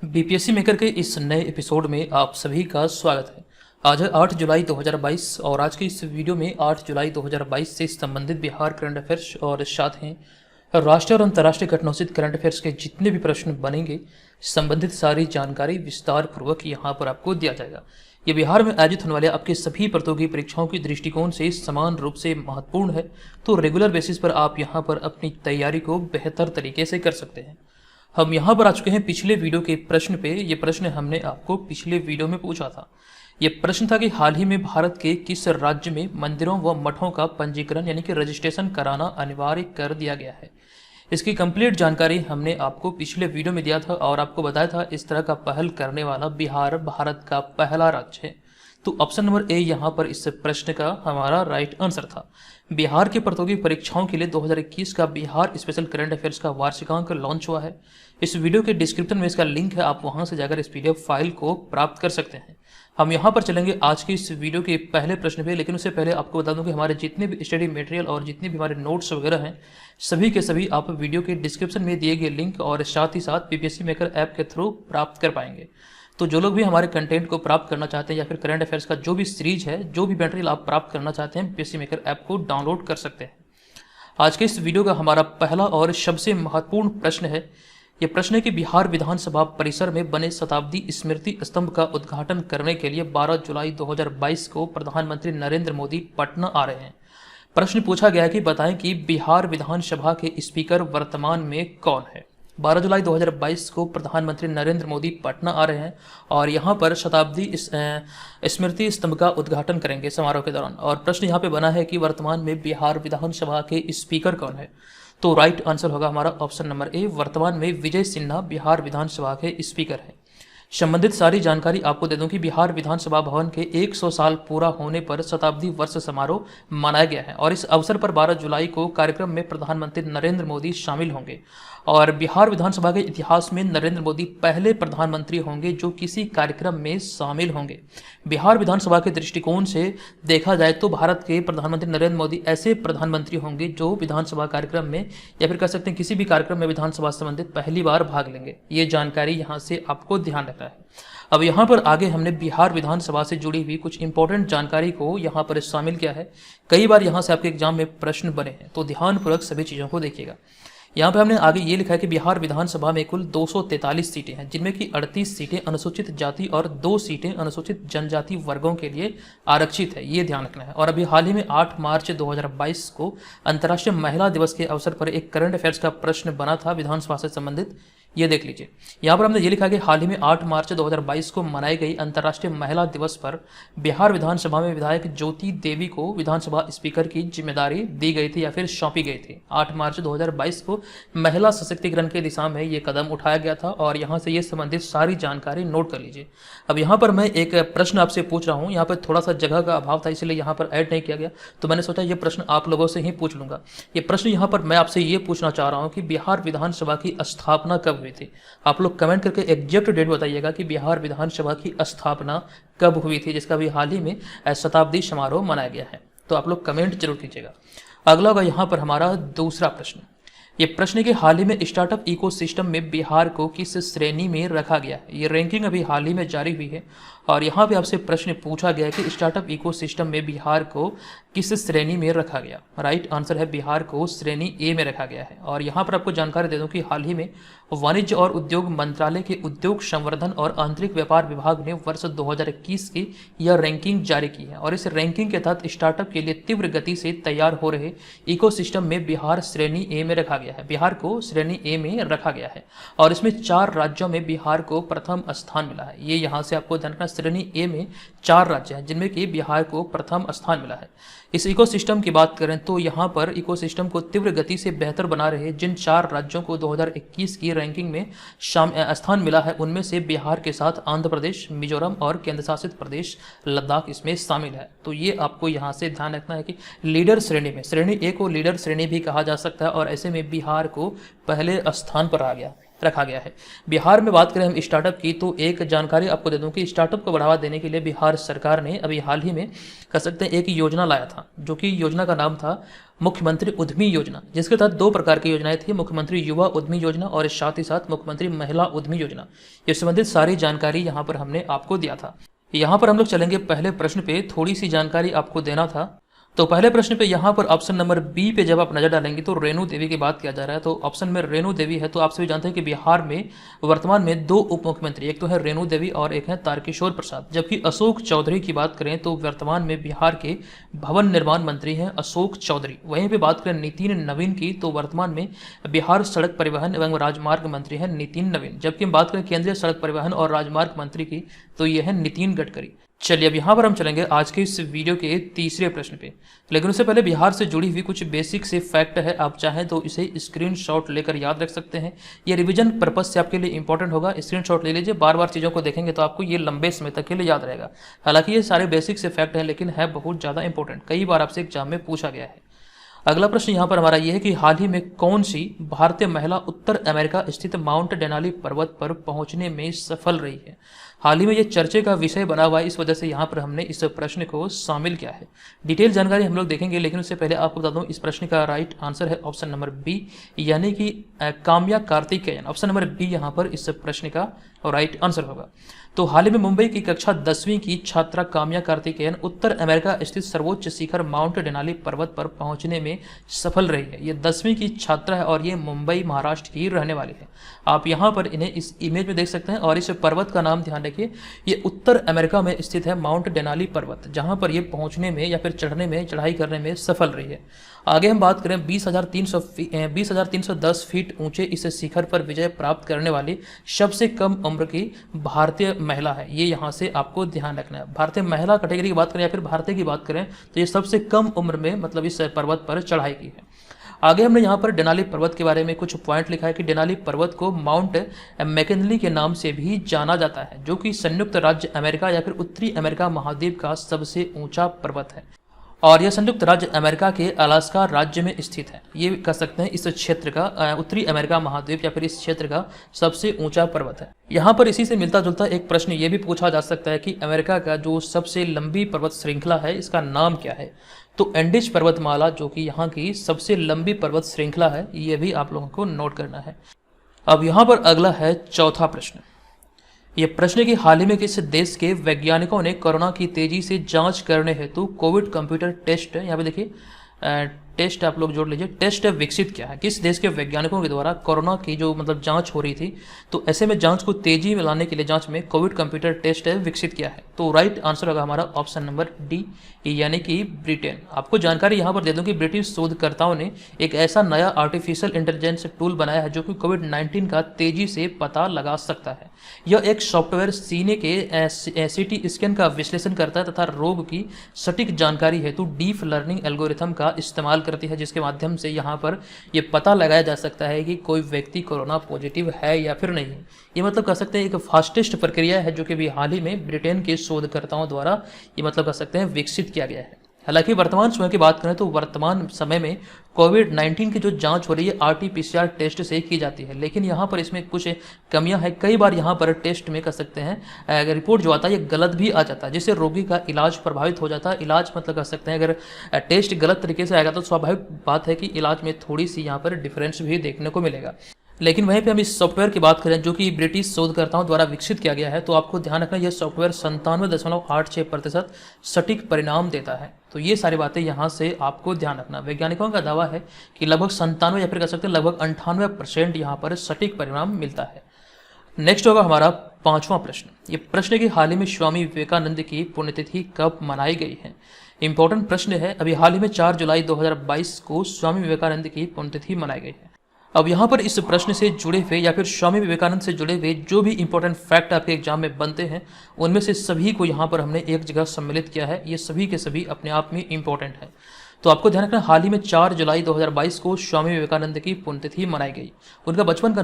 BPSC maker के इस नए एपिसोड में आप सभी का स्वागत है। आज है 8 जुलाई 2022 और आज के इस वीडियो में 8 जुलाई 2022 से संबंधित बिहार करंट अफेयर्स और साथ ही राष्ट्रीय और अंतर्राष्ट्रीय घटनाओं से करंट अफेयर्स के जितने भी प्रश्न बनेंगे संबंधित सारी जानकारी विस्तार पूर्वक यहाँ पर आपको दिया जाएगा। ये बिहार में आयोजित होने वाले आपके सभी प्रतियोगी परीक्षाओं के दृष्टिकोण से समान रूप से महत्वपूर्ण है, तो रेगुलर बेसिस पर आप यहाँ पर अपनी तैयारी को बेहतर तरीके से कर सकते हैं। हम यहाँ पर आ चुके हैं पिछले वीडियो के प्रश्न पे। ये प्रश्न हमने आपको पिछले वीडियो में पूछा था। ये प्रश्न था कि हाल ही में भारत के किस राज्य में मंदिरों व मठों का पंजीकरण यानी कि रजिस्ट्रेशन कराना अनिवार्य कर दिया गया है। इसकी कंप्लीट जानकारी हमने आपको पिछले वीडियो में दिया था और आपको बताया था इस तरह का पहल करने वाला बिहार भारत का पहला राज्य है। तो ऑप्शन नंबर ए यहाँ पर इस प्रश्न का हमारा राइट आंसर था। बिहार की प्रतियोगी परीक्षाओं के लिए 2021 का बिहार स्पेशल करंट अफेयर्स का वार्षिकांक लॉन्च हुआ है। इस वीडियो के डिस्क्रिप्शन में इसका लिंक है, आप वहां से जाकर इस पीडीएफ फाइल को प्राप्त कर सकते हैं। हम यहाँ पर चलेंगे आज के इस वीडियो के पहले प्रश्न पे, लेकिन उससे पहले आपको बता दूं कि हमारे जितने भी स्टडी मटेरियल और जितने भी हमारे नोट्स वगैरह हैं सभी के सभी आप वीडियो के डिस्क्रिप्शन में दिए गए लिंक और साथ ही साथ बीपीएससी मेकर ऐप के थ्रू प्राप्त कर पाएंगे। तो जो लोग भी हमारे कंटेंट को प्राप्त करना चाहते हैं या फिर करंट अफेयर्स का जो भी सीरीज है, जो भी मटेरियल आप प्राप्त करना चाहते हैं, बीपीएससी मेकर ऐप को डाउनलोड कर सकते हैं। आज के इस वीडियो का हमारा पहला और सबसे महत्वपूर्ण प्रश्न है। यह प्रश्न है कि बिहार विधानसभा परिसर में बने शताब्दी स्मृति स्तंभ का उद्घाटन करने के लिए 12 जुलाई 2022 को प्रधानमंत्री नरेंद्र मोदी पटना आ रहे हैं। प्रश्न पूछा गया है कि बताएं कि बिहार विधानसभा के स्पीकर वर्तमान में कौन है। 12 जुलाई 2022 को प्रधानमंत्री नरेंद्र मोदी पटना आ रहे हैं और यहाँ पर शताब्दी स्मृति स्तंभ का उद्घाटन करेंगे समारोह के दौरान। और प्रश्न यहाँ पे बना है कि वर्तमान में बिहार विधानसभा के स्पीकर कौन है। तो राइट आंसर होगा हमारा ऑप्शन नंबर ए, वर्तमान में विजय सिन्हा बिहार विधानसभा के स्पीकर हैं। संबंधित सारी जानकारी आपको दे दूं कि बिहार विधानसभा भवन के 100 साल पूरा होने पर शताब्दी वर्ष समारोह मनाया गया है और इस अवसर पर 12 जुलाई को कार्यक्रम में प्रधानमंत्री नरेंद्र मोदी शामिल होंगे। और बिहार विधानसभा के इतिहास में नरेंद्र मोदी पहले प्रधानमंत्री होंगे जो किसी कार्यक्रम में शामिल होंगे। बिहार विधानसभा के दृष्टिकोण से देखा जाए तो भारत के प्रधानमंत्री नरेंद्र मोदी ऐसे प्रधानमंत्री होंगे जो विधानसभा कार्यक्रम में या फिर कह सकते हैं किसी भी कार्यक्रम में विधानसभा संबंधित पहली बार भाग लेंगे। ये जानकारी यहाँ से आपको ध्यान रखना है। अब यहाँ पर आगे हमने बिहार विधानसभा से जुड़ी हुई कुछ इंपॉर्टेंट जानकारी को यहाँ पर शामिल किया है। कई बार यहाँ से आपके एग्जाम में प्रश्न बने हैं, तो ध्यानपूर्वक सभी चीज़ों को देखिएगा। यहाँ पे हमने आगे ये लिखा है कि बिहार विधानसभा में कुल 243 सीटें हैं, जिनमें कि 38 सीटें अनुसूचित जाति और 2 सीटें अनुसूचित जनजाति वर्गों के लिए आरक्षित है। ये ध्यान रखना है। और अभी हाल ही में 8 मार्च 2022 को अंतर्राष्ट्रीय महिला दिवस के अवसर पर एक करंट अफेयर्स का प्रश्न बना था विधानसभा से संबंधित। ये देख लीजिए, यहाँ पर हमने ये लिखा कि हाल ही में 8 मार्च 2022 को मनाई गई अंतर्राष्ट्रीय महिला दिवस पर बिहार विधानसभा में विधायक ज्योति देवी को विधानसभा स्पीकर की जिम्मेदारी दी गई थी या फिर सौंपी गई थी। 8 मार्च 2022 को महिला सशक्तिकरण की दिशा में ये कदम उठाया गया था और यहाँ से ये संबंधित सारी जानकारी नोट कर लीजिए। अब यहाँ पर मैं एक प्रश्न आपसे पूछ रहा हूँ, यहाँ पर थोड़ा सा जगह का अभाव था इसलिए यहाँ पर ऐड नहीं किया गया, तो मैंने सोचा ये प्रश्न आप लोगों से ही पूछ लूंगा। ये प्रश्न यहाँ पर मैं आपसे ये पूछना चाह रहा हूँ कि बिहार विधानसभा की स्थापना कब हुई थी। आप लोग कमेंट करके एग्जैक्ट डेट बताइएगा कि बिहार विधानसभा की स्थापना कब हुई थी, जिसका भी हाल ही में शताब्दी समारोह मनाया गया है। तो आप लोग कमेंट जरूर कीजिएगा। अगला होगा यहाँ पर हमारा दूसरा प्रश्न। ये प्रश्न के हाल ही में स्टार्टअप इकोसिस्टम में बिहार को किस श्रेणी में रखा गया है। ये रैंकिंग अभी हाल ही में जारी हुई है और यहाँ पे आपसे प्रश्न पूछा गया कि स्टार्टअप इकोसिस्टम में बिहार को किस श्रेणी में रखा गया। राइट आंसर है बिहार को श्रेणी ए में रखा गया है। और यहाँ पर आपको जानकारी दे दूं कि हाल ही में वाणिज्य और उद्योग मंत्रालय के उद्योग संवर्धन और आंतरिक व्यापार विभाग ने वर्ष 2021 की यह रैंकिंग जारी की है और इस रैंकिंग के तहत स्टार्टअप के लिए तीव्र गति से तैयार हो रहे इकोसिस्टम में बिहार श्रेणी ए में रखा गया है। बिहार को श्रेणी ए में रखा गया है और इसमें 4 राज्यों में बिहार को प्रथम स्थान मिला है। ये यहाँ से आपको ध्यान रखना, श्रेणी ए में 4 राज्य हैं जिनमें कि बिहार को प्रथम स्थान मिला है। इस इकोसिस्टम की बात करें तो यहाँ पर इकोसिस्टम को तीव्र गति से बेहतर बना रहे जिन 4 राज्यों को 2021 की रैंकिंग में स्थान मिला है उनमें से बिहार के साथ आंध्र प्रदेश, मिजोरम और केंद्र शासित प्रदेश लद्दाख इसमें शामिल है। तो ये आपको यहाँ से ध्यान रखना है कि लीडर श्रेणी में, श्रेणी ए को लीडर श्रेणी भी कहा जा सकता है और ऐसे में बिहार को पहले स्थान पर आ गया। रखा गया है। बिहार में बात करें हम स्टार्टअप की, तो एक जानकारी आपको दे दूं कि स्टार्टअप को बढ़ावा देने के लिए बिहार सरकार ने अभी हाल ही में कह सकते हैं एक योजना लाया था, जो कि योजना का नाम था मुख्यमंत्री उद्यमी योजना, जिसके तहत दो प्रकार की योजनाएं थी, मुख्यमंत्री युवा उद्यमी योजना और साथ ही साथ मुख्यमंत्री महिला उद्यमी योजना। ये संबंधित सारी जानकारी यहाँ पर हमने आपको दिया था। यहाँ पर हम लोग चलेंगे पहले प्रश्न पे, थोड़ी सी जानकारी आपको देना था। तो पहले प्रश्न पे यहाँ पर ऑप्शन नंबर बी पे जब आप नजर डालेंगे तो रेणु देवी की बात किया जा रहा है। तो ऑप्शन में रेणु देवी है। तो आप सभी जानते हैं कि बिहार में वर्तमान में दो उप मुख्यमंत्री, एक तो है रेणु देवी और एक है तारकिशोर प्रसाद। जबकि अशोक चौधरी की बात करें तो वर्तमान में बिहार के भवन निर्माण मंत्री हैं अशोक चौधरी। वहीं पर बात करें नितिन नवीन की, तो वर्तमान में बिहार सड़क परिवहन एवं राजमार्ग मंत्री है नितिन नवीन। जबकि हम बात करें केंद्रीय सड़क परिवहन और राजमार्ग मंत्री की, तो यह है नितिन गडकरी। चलिए अब यहाँ पर हम चलेंगे आज के इस वीडियो के तीसरे प्रश्न पे, लेकिन उससे पहले बिहार से जुड़ी हुई कुछ बेसिक से फैक्ट है, आप चाहें तो इसे स्क्रीनशॉट लेकर याद रख सकते हैं। ये रिवीजन पर्पज से आपके लिए इंपॉर्टेंट होगा, स्क्रीनशॉट ले लीजिए। बार बार चीज़ों को देखेंगे तो आपको ये लंबे समय तक के लिए याद रहेगा। हालांकि ये सारे बेसिक से फैक्ट हैं, लेकिन है बहुत ज़्यादा इंपॉर्टेंट, कई बार आपसे एग्जाम में पूछा गया है। अगला प्रश्न यहाँ पर हमारा यह है कि हाल ही में कौन सी भारतीय महिला उत्तर अमेरिका स्थित माउंट डेनाली पर्वत पर पहुंचने में सफल रही है। हाल ही में ये चर्चे का विषय बना हुआ है, इस वजह से यहाँ पर हमने इस प्रश्न को शामिल किया है। डिटेल जानकारी हम लोग देखेंगे, लेकिन उससे पहले आपको बता दूं इस प्रश्न का राइट आंसर है ऑप्शन नंबर बी, यानी कि Kamya Karthikeyan. Option number B यहाँ पर इस प्रश्न का राइट आंसर होगा। तो हाल ही में मुंबई की कक्षा 10वीं की छात्रा काम्या कार्तिकेयन उत्तर अमेरिका स्थित सर्वोच्च शिखर माउंट डेनाली पर्वत पर पहुंचने में सफल रही है। ये 10वीं की छात्रा है और ये मुंबई महाराष्ट्र की रहने वाली है। आप यहाँ पर इन्हें इस इमेज में देख सकते हैं और इस पर्वत का नाम ध्यान रखिए, ये उत्तर अमेरिका में स्थित है माउंट डेनाली पर्वत, जहाँ पर ये पहुंचने में या फिर चढ़ने में, चढ़ाई करने में सफल रही है। आगे हम बात करें 20,310 फीट ऊंचे इस शिखर पर विजय प्राप्त करने वाली सबसे कम उम्र की भारतीय महिला है। ये यहाँ से आपको ध्यान रखना है। भारतीय महिला कैटेगरी की बात करें या फिर भारतीय की बात करें तो ये सबसे कम उम्र में मतलब इस पर्वत पर चढ़ाई की है। आगे हमने यहाँ पर डेनाली पर्वत के बारे में कुछ पॉइंट लिखा है कि डेनाली पर्वत को माउंट मैकिनली के नाम से भी जाना जाता है, जो कि संयुक्त राज्य अमेरिका या फिर उत्तरी अमेरिका महाद्वीप का सबसे ऊंचा पर्वत है और यह संयुक्त राज्य अमेरिका के अलास्का राज्य में स्थित है। ये कह सकते हैं इस क्षेत्र का उत्तरी अमेरिका महाद्वीप या फिर इस क्षेत्र का सबसे ऊंचा पर्वत है। यहाँ पर इसी से मिलता जुलता एक प्रश्न ये भी पूछा जा सकता है कि अमेरिका का जो सबसे लंबी पर्वत श्रृंखला है इसका नाम क्या है। तो एंडीज पर्वतमाला जो कि यहाँ की सबसे लंबी पर्वत श्रृंखला है, ये भी आप लोगों को नोट करना है। अब यहाँ पर अगला है चौथा प्रश्न। ये प्रश्न कि हाल ही में किस देश के वैज्ञानिकों ने कोरोना की तेजी से जांच करने हेतु कोविड कंप्यूटर टेस्ट, यहाँ पे देखिए टेस्ट आप लोग जोड़ लीजिए, टेस्ट विकसित किया है। किस देश के वैज्ञानिकों के द्वारा कोरोना की जो मतलब जांच हो रही थी, तो ऐसे में जांच को तेजी में लाने के लिए जांच में कोविड कंप्यूटर टेस्ट विकसित किया है। तो राइट आंसर होगा हमारा ऑप्शन नंबर डी, यानी कि ब्रिटेन। आपको जानकारी यहाँ पर दे दूं कि ब्रिटिश शोधकर्ताओं ने एक ऐसा नया आर्टिफिशियल इंटेलिजेंस टूल बनाया है जो कि कोविड-19 का तेजी से पता लगा सकता है। यह एक सॉफ्टवेयर सीने के सीटी स्कैन का विश्लेषण करता है तथा रोग की सटीक जानकारी हेतु डीप लर्निंग एल्गोरिथम का इस्तेमाल करती है, जिसके माध्यम से यहाँ पर यह पता लगाया जा सकता है कि कोई व्यक्ति कोरोना पॉजिटिव है या फिर नहीं। ये मतलब कह सकते हैं एक फास्टेस्ट प्रक्रिया है जो कि भी हाल ही में ब्रिटेन के शोधकर्ताओं द्वारा ये मतलब कह सकते हैं विकसित किया गया है। हालांकि वर्तमान समय की बात करें तो वर्तमान समय में कोविड-19 की जो जांच हो रही है आरटी-पीसीआर टेस्ट से की जाती है, लेकिन यहाँ पर इसमें कुछ कमियां हैं। कई बार यहाँ पर टेस्ट में कह सकते हैं रिपोर्ट जो आता है ये गलत भी आ जाता है, जिससे रोगी का इलाज प्रभावित हो जाता है। इलाज मतलब कह सकते हैं अगर टेस्ट गलत तरीके से आएगा तो स्वाभाविक बात है कि इलाज में थोड़ी सी यहाँ पर डिफरेंस भी देखने को मिलेगा। लेकिन वहीं पे हम इस सॉफ्टवेयर की बात करें जो कि ब्रिटिश शोधकर्ताओं द्वारा विकसित किया गया है, तो आपको ध्यान रखना यह सॉफ्टवेयर 97.86% सटीक परिणाम देता है। तो ये सारी बातें यहाँ से आपको ध्यान रखना। वैज्ञानिकों का दावा है कि लगभग 97 या फिर कह सकते हैं लगभग 98% यहाँ पर सटीक परिणाम मिलता है। नेक्स्ट होगा हमारा पांचवा प्रश्न। ये प्रश्न की हाल ही में स्वामी विवेकानंद की पुण्यतिथि कब मनाई गई है। इंपॉर्टेंट प्रश्न है। अभी हाल ही में 4 जुलाई 2022 को स्वामी विवेकानंद की पुण्यतिथि मनाई गई है। अब यहाँ पर इस प्रश्न से जुड़े हुए या फिर स्वामी विवेकानंद से जुड़े हुए जो भी इंपॉर्टेंट फैक्ट आपके एग्जाम में बनते हैं उनमें से सभी को यहाँ पर हमने एक जगह सम्मिलित किया है। ये सभी के सभी अपने आप में इंपॉर्टेंट है। तो आपको ध्यान रखना, हाल ही में 4 जुलाई 2022 को स्वामी विवेकानंद की पुण्यतिथि मनाई गई। उनका बचपन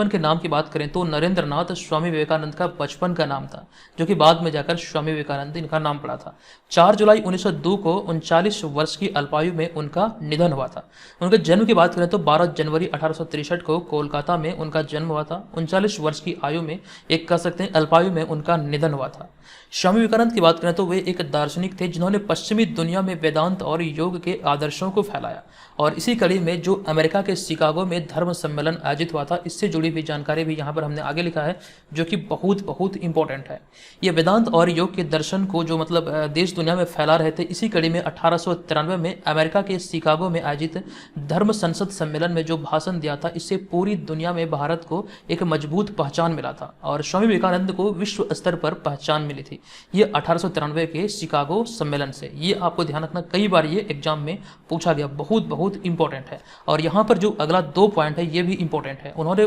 के नाम की बात करें तो नरेंद्र नाथ स्वामी विवेकानंद का बचपन का नाम था, जो कि बाद में जाकर स्वामी विवेकानंद इनका नाम पड़ा था। 4 जुलाई 1902 को 39 वर्ष की अल्पायु में उनका निधन हुआ था। उनके जन्म की बात करें तो 12 जनवरी 1863 को कोलकाता में उनका जन्म हुआ था। 39 वर्ष की आयु में, एक कह सकते हैं अल्पायु में, उनका निधन हुआ था। स्वामी विवेकानंद की बात करें तो वे एक दार्शनिक थे जिन्होंने पश्चिमी दुनिया में वेदांत और योग के आदर्शों को फैलाया, और इसी कड़ी में जो अमेरिका के शिकागो में धर्म सम्मेलन आयोजित हुआ था, इससे जुड़ी हुई जानकारी भी यहाँ पर हमने आगे लिखा है, जो कि बहुत बहुत इंपॉर्टेंट है। ये वेदांत और योग के दर्शन को जो मतलब देश दुनिया में फैला रहे थे, इसी कड़ी में 1893 में अमेरिका के शिकागो में आयोजित धर्म संसद सम्मेलन में जो भाषण दिया था, इससे पूरी दुनिया में भारत को एक मजबूत पहचान मिला था और स्वामी विवेकानंद को विश्व स्तर पर पहचान मिली थी। ये 1893 के शिकागो सम्मेलन से। ये आपको ध्यान रखना, कई बार ये एग्जाम में पूछा गया, बहुत बहुत इंपॉर्टेंट है। और यहाँ पर जो अगला 2 पॉइंट है, ये भी इंपॉर्टेंट है। उन्होंने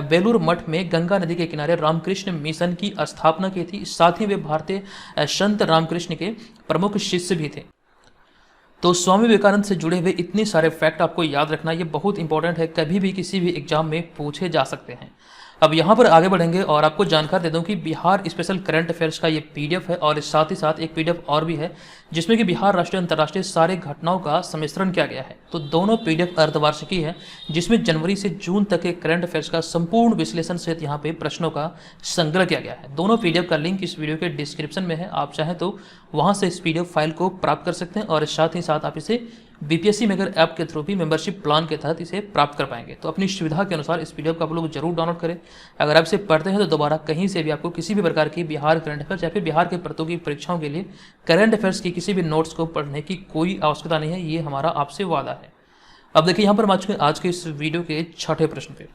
बेलूर मठ में गंगा नदी के किनारे रामकृष्ण मिशन की स्थापना की थी। साथ ही वे भारतीय संत रामकृष्ण के प्रमुख शिष्य भी थे। तो स्वामी विवेकानंद से जुड़े हुए इतने सारे फैक्ट आपको याद रखना, ये बहुत इंपॉर्टेंट है, कभी भी किसी भी एग्जाम में पूछे जा सकते हैं। अब यहाँ पर आगे बढ़ेंगे और आपको जानकारी दे दूं कि बिहार स्पेशल करंट अफेयर्स का ये पीडीएफ है, और साथ ही साथ एक पीडीएफ और भी है जिसमें कि बिहार राष्ट्रीय अंतर्राष्ट्रीय सारे घटनाओं का सम्मिश्रण किया गया है। तो दोनों पीडीएफ अर्धवार्षिकी है, जिसमें जनवरी से जून तक के करंट अफेयर्स का संपूर्ण विश्लेषण सहित यहाँ पे प्रश्नों का संग्रह किया गया है। दोनों पीडीएफ का लिंक इस वीडियो के डिस्क्रिप्शन में है, आप चाहें तो वहाँ से इस पीडीएफ फाइल को प्राप्त कर सकते हैं, और साथ ही साथ आप इसे बीपीएससी मेकर ऐप के थ्रू भी मेंबरशिप प्लान के तहत इसे प्राप्त कर पाएंगे। तो अपनी सुविधा के अनुसार इस पीडीएफ को आप लोग जरूर डाउनलोड करें। अगर आप इसे पढ़ते हैं तो दोबारा कहीं से भी आपको किसी भी प्रकार की बिहार करंट अफेयर्स या फिर बिहार के प्रतियोगी परीक्षाओं के लिए करंट अफेयर्स की किसी भी नोट्स को पढ़ने की कोई आवश्यकता नहीं है, ये हमारा आपसे वादा है। अब देखिए यहाँ पर हम आज के इस वीडियो के 6ठे प्रश्न पे।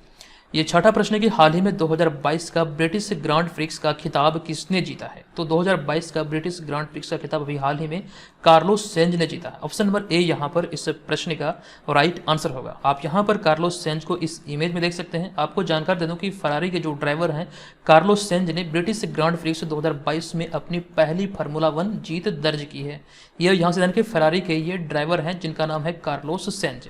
ये 6ठा प्रश्न है कि हाल ही में 2022 का ब्रिटिश ग्रांड प्रिक्स का खिताब किसने जीता है। तो 2022 का ब्रिटिश ग्रांड प्रिक्स का खिताब अभी हाल ही में कार्लोस सेंज ने जीता है। ऑप्शन नंबर ए यहाँ पर इस प्रश्न का राइट आंसर होगा। आप यहाँ पर कार्लोस सेंज को इस इमेज में देख सकते हैं। आपको जानकारी दे दूं कि फरारी के जो ड्राइवर हैं कार्लोस सेंज ने ब्रिटिश ग्रांड प्रिक्स 2022 में अपनी पहली फार्मूला 1 जीत दर्ज की है। यह यहाँ से जान के फरारी के ये ड्राइवर हैं जिनका नाम है कार्लोस सेंज।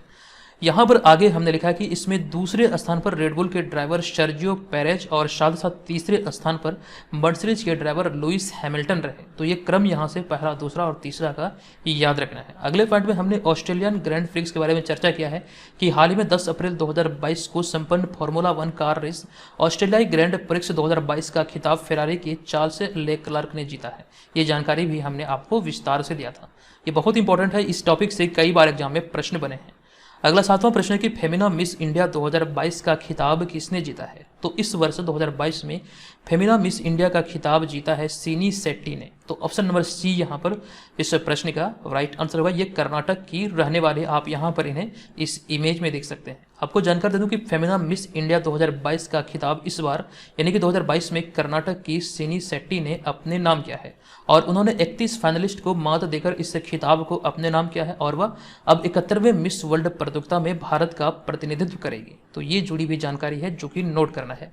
यहाँ पर आगे हमने लिखा कि इसमें दूसरे स्थान पर रेडबुल के ड्राइवर सर्जियो पेरेज और साथ साथ तीसरे स्थान पर मर्सिडीज के ड्राइवर लुइस हैमिल्टन रहे। तो ये क्रम यहाँ से पहला, दूसरा और तीसरा का याद रखना है। अगले पॉइंट में हमने ऑस्ट्रेलियन ग्रैंड प्रिक्स के बारे में चर्चा किया है कि हाल ही में 10 अप्रैल 2022 को संपन्न फार्मूला 1 कार रेस ऑस्ट्रेलियाई ग्रैंड प्रिक्स 2022 का खिताब फेरारी के चार्ल्स लेक्लर्क ने जीता है। ये जानकारी भी हमने आपको विस्तार से दिया था। ये बहुत इंपॉर्टेंट है, इस टॉपिक से कई बार एग्जाम में प्रश्न बने हैं। अगला 7वां प्रश्न है कि फेमिना मिस इंडिया 2022 का खिताब किसने जीता है। तो इस वर्ष 2022 में फेमिना मिस इंडिया का खिताब जीता है सिनी शेट्टी ने। तो ऑप्शन नंबर सी यहाँ पर इस प्रश्न का राइट आंसर होगा। ये कर्नाटक की रहने वाले, आप यहाँ पर इन्हें इस इमेज में देख सकते हैं। आपको जानकारी दे दूं कि फेमिना मिस इंडिया 2022 का खिताब इस बार यानी कि 2022 में कर्नाटक की सिनी शेट्टी ने अपने नाम किया है, और उन्होंने 31 फाइनलिस्ट को मात देकर इस खिताब को अपने नाम किया है, और वह अब 71वें मिस वर्ल्ड प्रतियोगिता में भारत का प्रतिनिधित्व करेगी। तो ये जुड़ी हुई जानकारी है जो कि नोट करना है।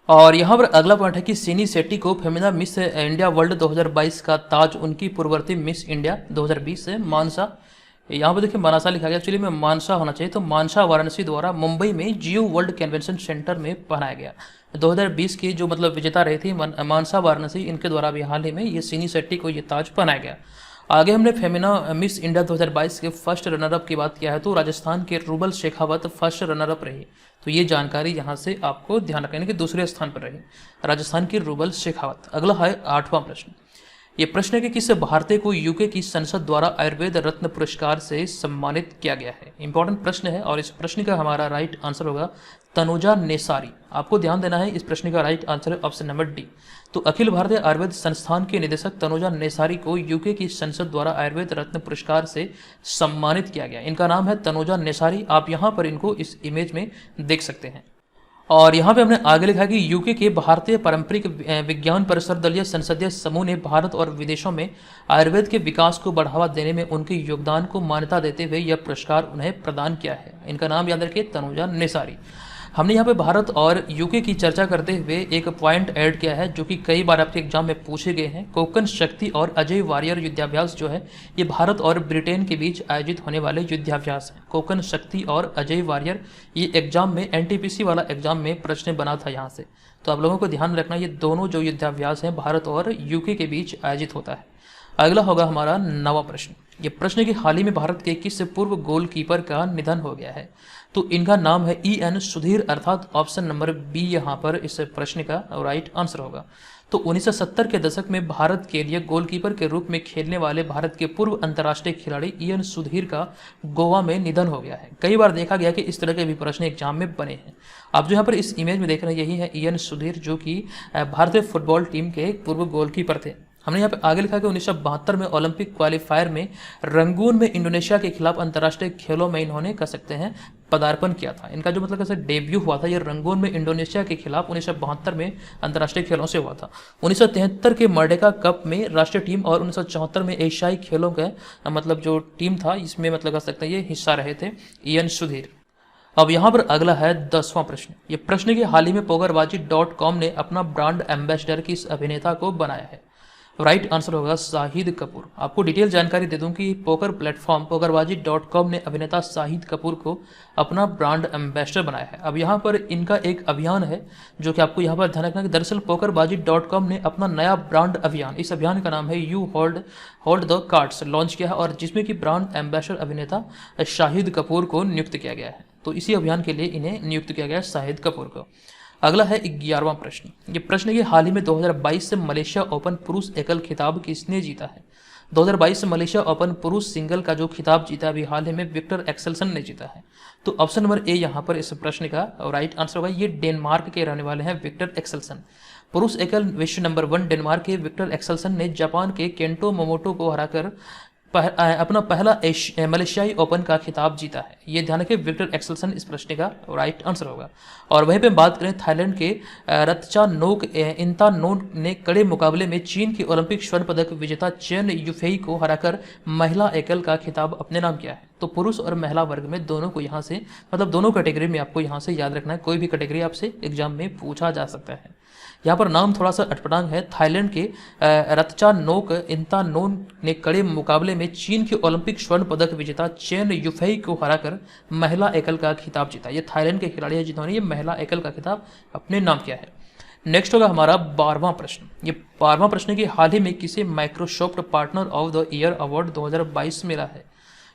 और यहाँ पर अगला पॉइंट है कि सिनी शेट्टी को फेमिना मिस इंडिया वर्ल्ड 2022 का ताज उनकी पूर्ववर्ती मिस इंडिया 2020 से मानसा, यहाँ पर देखिए मानसा लिखा गया, एक्चुअली में मानसा होना चाहिए, तो मानसा वाराणसी द्वारा मुंबई में जियो वर्ल्ड कन्वेंशन सेंटर में पहनाया गया। 2020 की जो मतलब विजेता रही थी मानसा वाराणसी, इनके द्वारा भी हाल ही में ये सिनी शेट्टी को ये ताज पहनाया गया। आगे हमने फेमिना मिस इंडिया 2022 के फर्स्ट रनरअप की बात किया है, तो राजस्थान के रूबल शेखावत फर्स्ट रनरअप रही। तो ये जानकारी यहाँ से आपको ध्यान रखना कि दूसरे स्थान पर रही राजस्थान की रूबल शेखावत। अगला है 8वां प्रश्न। ये प्रश्न है कि किस भारतीय को यूके की संसद द्वारा आयुर्वेद रत्न पुरस्कार से सम्मानित किया गया है। इंपॉर्टेंट प्रश्न है, और इस प्रश्न का हमारा राइट आंसर होगा तनुजा नेसारी। आपको ध्यान देना है, इस प्रश्न का राइट आंसर है ऑप्शन नंबर डी। तो अखिल भारतीय आयुर्वेद संस्थान के निदेशक तनुजा नेसारी को यूके की संसद द्वारा आयुर्वेद रत्न पुरस्कार से सम्मानित किया गया। इनका नाम है तनुजा नेसारी, आप यहाँ पर इनको इस इमेज में देख सकते हैं। और यहाँ पे हमने आगे लिखा कि यूके के भारतीय पारंपरिक विज्ञान परिसर दलीय संसदीय समूह ने भारत और विदेशों में आयुर्वेद के विकास को बढ़ावा देने में उनके योगदान को मान्यता देते हुए यह पुरस्कार उन्हें प्रदान किया है। इनका नाम याद रखिए, तनुजा नेसारी। हमने यहाँ पे भारत और यूके की चर्चा करते हुए एक पॉइंट ऐड किया है जो कि कई बार आपके एग्जाम में पूछे गए हैं। कोकण शक्ति और अजय वारियर युद्धाभ्यास जो है ये भारत और ब्रिटेन के बीच आयोजित होने वाले युद्धाभ्यास है। कोकण शक्ति और अजय वारियर ये एग्जाम में एनटीपीसी वाला एग्जाम में प्रश्न बना था यहाँ से, तो आप लोगों को ध्यान रखना ये दोनों जो युद्धाभ्यास हैं भारत और यूके के बीच आयोजित होता है। अगला होगा हमारा 9वां प्रश्न। ये प्रश्न कि हाल ही में भारत के किस पूर्व गोलकीपर का निधन हो गया है, तो इनका नाम है EN सुधीर, अर्थात ऑप्शन नंबर बी यहाँ पर इस प्रश्न का राइट आंसर होगा। तो 1970 के दशक में भारत के लिए गोलकीपर के रूप में खेलने वाले भारत के पूर्व अंतर्राष्ट्रीय खिलाड़ी EN सुधीर का गोवा में निधन हो गया है। कई बार देखा गया कि इस तरह के भी प्रश्न एग्जाम में बने हैं। आप जो यहाँ पर इस इमेज में देख रहे हैं यही है EN सुधीर, जो कि भारतीय फुटबॉल टीम के पूर्व गोलकीपर थे। हमने यहाँ पे आगे लिखा कि 1972 में ओलंपिक क्वालिफायर में रंगून में इंडोनेशिया के खिलाफ अंतर्राष्ट्रीय खेलों में इन्होंने कह सकते हैं पदार्पण किया था। इनका जो मतलब कैसे डेब्यू हुआ था ये रंगून में इंडोनेशिया के खिलाफ 1972 में अंतर्राष्ट्रीय खेलों से हुआ था। 1973 के मर्डेका कप में राष्ट्रीय टीम और 1974 में एशियाई खेलों का मतलब जो टीम था इसमें मतलब कह सकते हैं ये हिस्सा रहे थे EN सुधीर। अब यहाँ पर अगला है 10वां प्रश्न। ये प्रश्न कि हाल ही में pokerbazi.com ने अपना ब्रांड एम्बेसडर किस अभिनेता को बनाया है, राइट आंसर होगा शाहिद कपूर। आपको डिटेल जानकारी दे दूं कि पोकर प्लेटफॉर्म pokerbazi.com ने अभिनेता शाहिद कपूर को अपना ब्रांड एम्बेसडर बनाया है। अब यहाँ पर इनका एक अभियान है जो कि आपको यहाँ पर ध्यान रखना कि दरअसल pokerbazi.com ने अपना नया ब्रांड अभियान, इस अभियान का नाम है you hold the cards, launch किया है और जिसमें कि ब्रांड एम्बेसडर अभिनेता शाहिद कपूर को नियुक्त किया गया है। तो इसी अभियान के लिए इन्हें नियुक्त किया गया है शाहिद कपूर को। अगला है 11वां प्रश्न। ये प्रश्न कि हाल ही में 2022 से मलेशिया ओपन पुरुष एकल खिताब किसने जीता है। 2022 से मलेशिया ओपन पुरुष सिंगल का जो खिताब जीता अभी हाल ही में विक्टर एक्सेल्सन ने जीता है। तो ऑप्शन नंबर ए यहाँ पर इस प्रश्न का राइट आंसर होगा। ये डेनमार्क के रहने वाले हैं विक्टर एक्सेल्सन। पुरुष एकल विश्व नंबर 1 डेनमार्क के विक्टर एक्सेल्सन ने जापान के केंटो मोमोटो को हराकर अपना पहला मलेशियाई ओपन का खिताब जीता है। ये ध्यान रखें विक्टर एक्सेल्सन इस प्रश्न का राइट आंसर होगा। और वहीं पे बात करें थाईलैंड के रत्चानोक इंतानोन ने कड़े मुकाबले में चीन की ओलंपिक स्वर्ण पदक विजेता चेन युफेई को हराकर महिला एकल का खिताब अपने नाम किया है। तो पुरुष और महिला वर्ग में दोनों को यहाँ से मतलब दोनों कैटेगरी में आपको यहाँ से याद रखना है। कोई भी कैटेगरी आपसे एग्जाम में पूछा जा सकता है। यहाँ पर नाम थोड़ा सा अटपटांग है। थाईलैंड के रत्चानोक इंतानोन ने कड़े मुकाबले में चीन के ओलंपिक स्वर्ण पदक विजेता चेन युफेई को हराकर महिला एकल का खिताब जीता। ये थाईलैंड के खिलाड़ी है जिन्होंने ये महिला एकल का खिताब अपने नाम किया है। नेक्स्ट होगा हमारा 12वां प्रश्न। ये 12वां प्रश्न कि हाल ही में किसे Microsoft partner of the year award 2022 मिला है,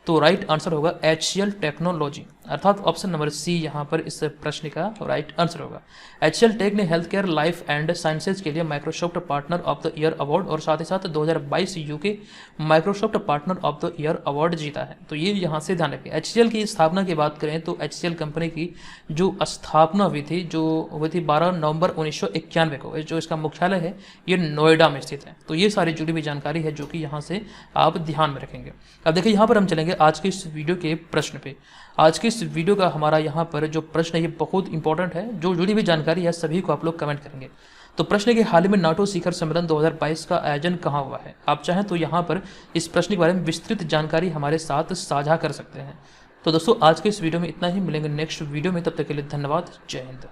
तो राइट आंसर होगा HCL टेक्नोलॉजी, अर्थात ऑप्शन नंबर सी यहाँ पर इस प्रश्न का राइट आंसर होगा। HCL टेक ने health care life and sciences के लिए Microsoft partner of the year award और साथ ही साथ 2022 UK Microsoft partner of the year award जीता है। तो ये यहाँ से ध्यान रखें। HCL की स्थापना की बात करें तो HCL कंपनी की जो स्थापना हुई थी 12 नवंबर 1991 को, जो इसका मुख्यालय है ये नोएडा में स्थित है। तो ये सारी जुड़ी हुई जानकारी है जो कि यहाँ से आप ध्यान में रखेंगे। अब देखिए यहाँ पर हम चलेंगे आज के इस वीडियो के प्रश्न पे। आज के इस वीडियो का हमारा यहाँ पर जो प्रश्न है ये बहुत इंपॉर्टेंट है। जो जुड़ी हुई जानकारी है सभी को आप लोग कमेंट करेंगे। तो प्रश्न है कि हाल ही में नाटो शिखर सम्मेलन 2022 का आयोजन कहाँ हुआ है। आप चाहें तो यहाँ पर इस प्रश्न के बारे में विस्तृत जानकारी हमारे साथ साझा कर सकते हैं। तो दोस्तों आज के इस वीडियो में इतना ही। मिलेंगे नेक्स्ट वीडियो में, तब तक के लिए धन्यवाद। जय हिंद।